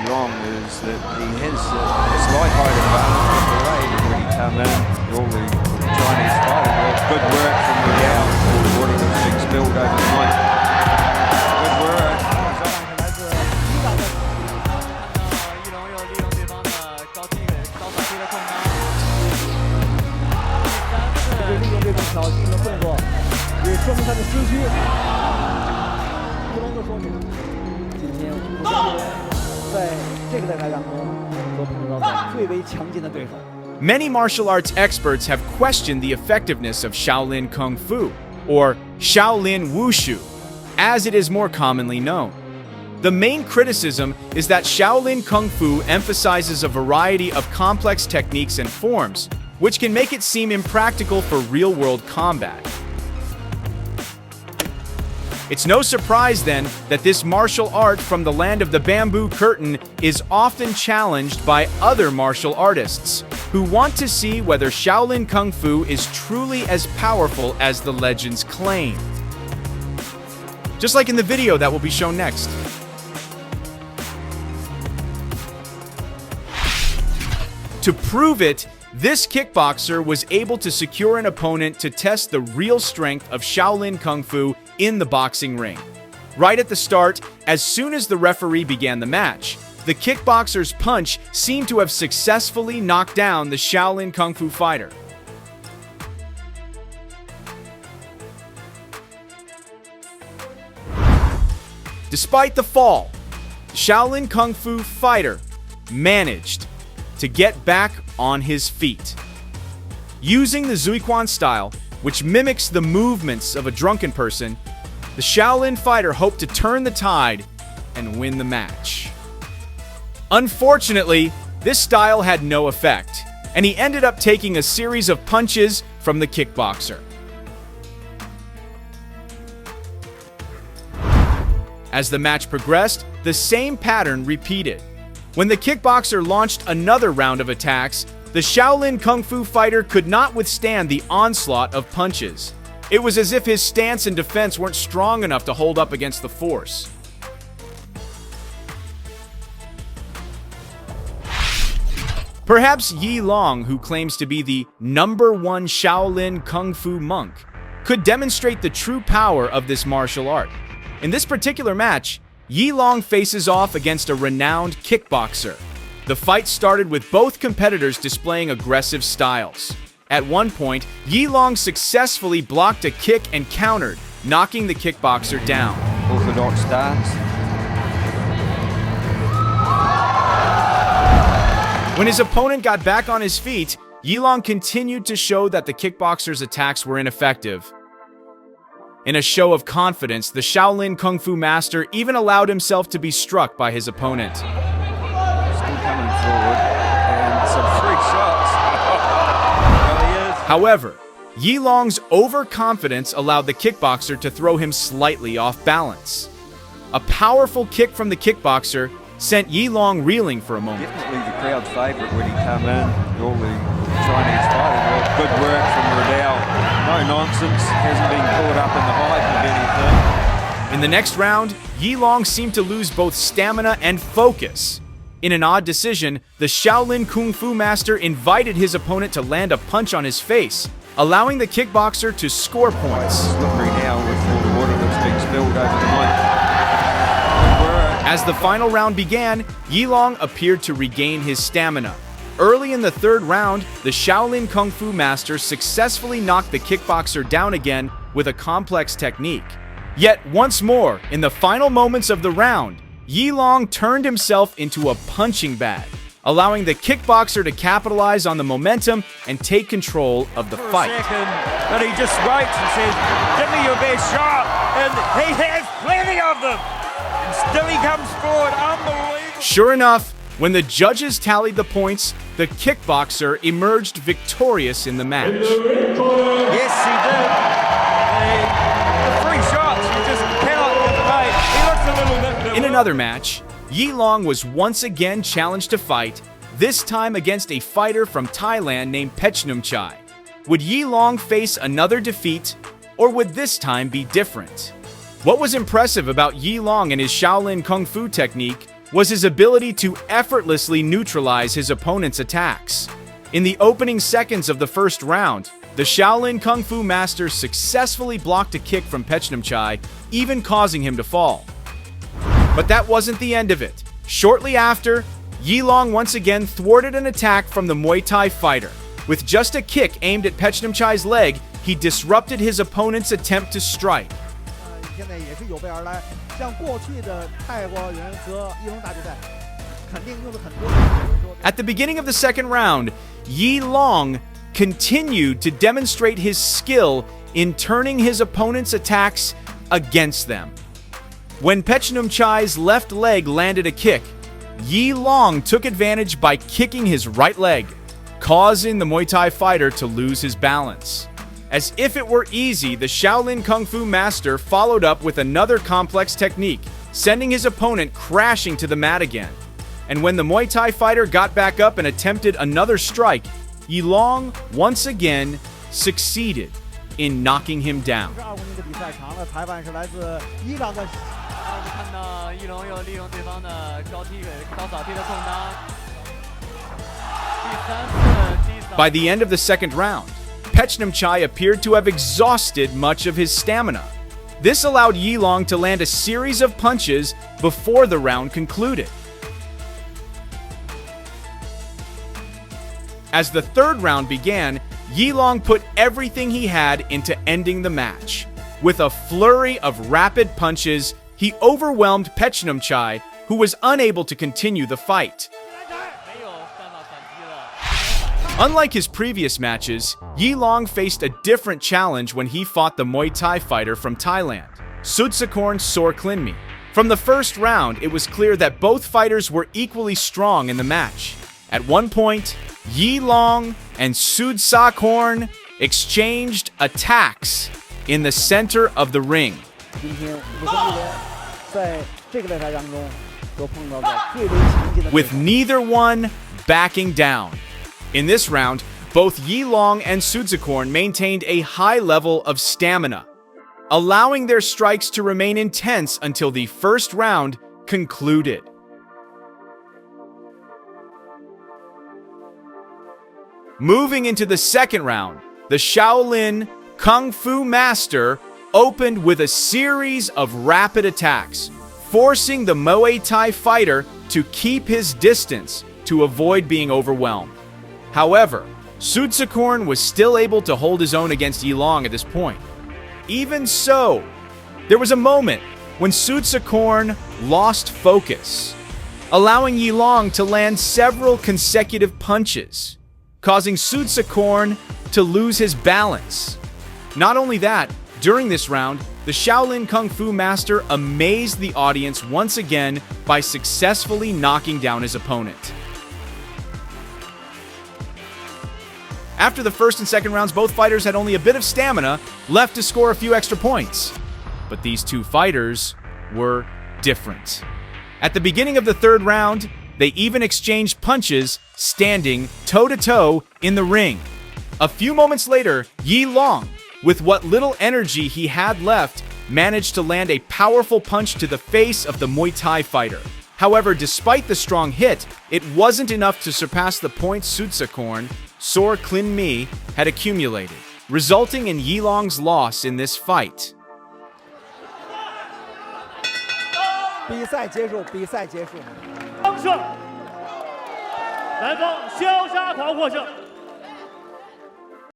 Long is that he has a slight height advantage on the way when he come in. All the Chinese fighting, well, good work from the down, all the water that's being spilled over the night. Good work. 来自伊朗的一龙又利用对方的高踢高扫踢的空当，第三次利用这种挑衅的动作，也说明他的心虚。不能够说明，今天我相信在这个大赛当中所碰到的最为强劲的对手。 Many martial arts experts have questioned the effectiveness of Shaolin Kung Fu, or Shaolin Wushu, as it is more commonly known. The main criticism is that Shaolin Kung Fu emphasizes a variety of complex techniques and forms, which can make it seem impractical for real-world combat. It's no surprise then that this martial art from the land of the bamboo curtain is often challenged by other martial artists, who want to see whether Shaolin Kung Fu is truly as powerful as the legends claim. Just like in the video that will be shown next. To prove it, this kickboxer was able to secure an opponent to test the real strength of Shaolin Kung Fu in the boxing ring. Right at the start, as soon as the referee began the match, the kickboxer's punch seemed to have successfully knocked down the Shaolin Kung Fu fighter. Despite the fall, the Shaolin Kung Fu fighter managed to get back on his feet. Using the Zuiquan style, which mimics the movements of a drunken person, the Shaolin fighter hoped to turn the tide and win the match. Unfortunately, this style had no effect, and he ended up taking a series of punches from the kickboxer. As the match progressed, the same pattern repeated. When the kickboxer launched another round of attacks, the Shaolin Kung Fu fighter could not withstand the onslaught of punches. It was as if his stance and defense weren't strong enough to hold up against the force. Perhaps Yi Long, who claims to be the #1 Shaolin Kung Fu monk, could demonstrate the true power of this martial art. In this particular match, Yi Long faces off against a renowned kickboxer. The fight started with both competitors displaying aggressive styles. At one point, Yi Long successfully blocked a kick and countered, knocking the kickboxer down. Orthodox stance. When his opponent got back on his feet, Yi Long continued to show that the kickboxer's attacks were ineffective. In a show of confidence, the Shaolin Kung Fu master even allowed himself to be struck by his opponent. Still coming forward, and some free shots. Well, he is. However, Yi Long's overconfidence allowed the kickboxer to throw him slightly off balance. A powerful kick from the kickboxer sent Yi Long reeling for a moment. Definitely the crowd's favourite when he come in. All the Chinese fighting, well, good work from Riddell. No nonsense, hasn't been caught up in the hype of anything. In the next round, Yi Long seemed to lose both stamina and focus. In an odd decision, the Shaolin Kung Fu master invited his opponent to land a punch on his face, allowing the kickboxer to score points. Slippery now with all the water that's being spilled over the night. As the final round began, Yi Long appeared to regain his stamina. Early in the third round, the Shaolin Kung Fu master successfully knocked the kickboxer down again with a complex technique. Yet once more, in the final moments of the round, Yi Long turned himself into a punching bag, allowing the kickboxer to capitalize on the momentum and take control of the fight. But he just waits and says, "Give me your best shot," and he has plenty of them. And still he comes forward, unbelievable. Sure enough, when the judges tallied the points, the kickboxer emerged victorious in the match. Yes, he did. The free shots, you just cannot debate. He looks a little bit. In another match, Yi Long was once again challenged to fight, this time against a fighter from Thailand named Pechnum Chai. Would Yi Long face another defeat, or would this time be different? What was impressive about Yi Long and his Shaolin Kung Fu technique was his ability to effortlessly neutralize his opponent's attacks. In the opening seconds of the first round, the Shaolin Kung Fu master successfully blocked a kick from Pechnamchai, even causing him to fall. But that wasn't the end of it. Shortly after, Yilong once again thwarted an attack from the Muay Thai fighter. With just a kick aimed at Pechnamchai's leg, he disrupted his opponent's attempt to strike. 现在也是有备而来，像过去的泰国人和一龙大决赛，肯定用了很多。At the beginning of the second round, Yilong continued to demonstrate his skill in turning his opponent's attacks against them. When Pechnamchai's left leg landed a kick, Yilong took advantage by kicking his right leg, causing the Muay Thai fighter to lose his balance. As if it were easy, the Shaolin Kung Fu master followed up with another complex technique, sending his opponent crashing to the mat again. And when the Muay Thai fighter got back up and attempted another strike, Yilong once again succeeded in knocking him down. 25年的比赛场的裁判是来自伊朗的。我们看到一龙又利用对方的高扫踢的空当。第3次击扫。 By the end of the second round, Pechnamchai appeared to have exhausted much of his stamina. This allowed Yilong to land a series of punches before the round concluded. As the third round began, Yilong put everything he had into ending the match. With a flurry of rapid punches, he overwhelmed Pechnamchai, who was unable to continue the fight. Unlike his previous matches, Yilong faced a different challenge when he fought the Muay Thai fighter from Thailand, Sudsakorn Sorklinmi. From the first round, it was clear that both fighters were equally strong in the match. At one point, Yilong and Sudsakorn exchanged attacks in the center of the ring. 今天5个队员在这个擂台当中都碰到过最为强劲的。 With neither one backing down. In this round, both Yilong and Sudsakorn maintained a high level of stamina, allowing their strikes to remain intense until the first round concluded. Moving into the second round, the Shaolin Kung Fu master opened with a series of rapid attacks, forcing the Muay Thai fighter to keep his distance to avoid being overwhelmed. However, Sudsakorn was still able to hold his own against Yilong at this point. Even so, there was a moment when Sudsakorn lost focus, allowing Yilong to land several consecutive punches, causing Sudsakorn to lose his balance. Not only that, during this round, the Shaolin Kung Fu master amazed the audience once again by successfully knocking down his opponent. After the first and second rounds, both fighters had only a bit of stamina left to score a few extra points. But these two fighters were different. At the beginning of the third round, they even exchanged punches, standing toe-to-toe in the ring. A few moments later, Yilong, with what little energy he had left, managed to land a powerful punch to the face of the Muay Thai fighter. However, despite the strong hit, it wasn't enough to surpass the points Sudsakorn, Sorklinmi had accumulated, resulting in Yilong's loss in this fight. 比赛结束，比赛结束。方胜，南方潇洒狂获胜。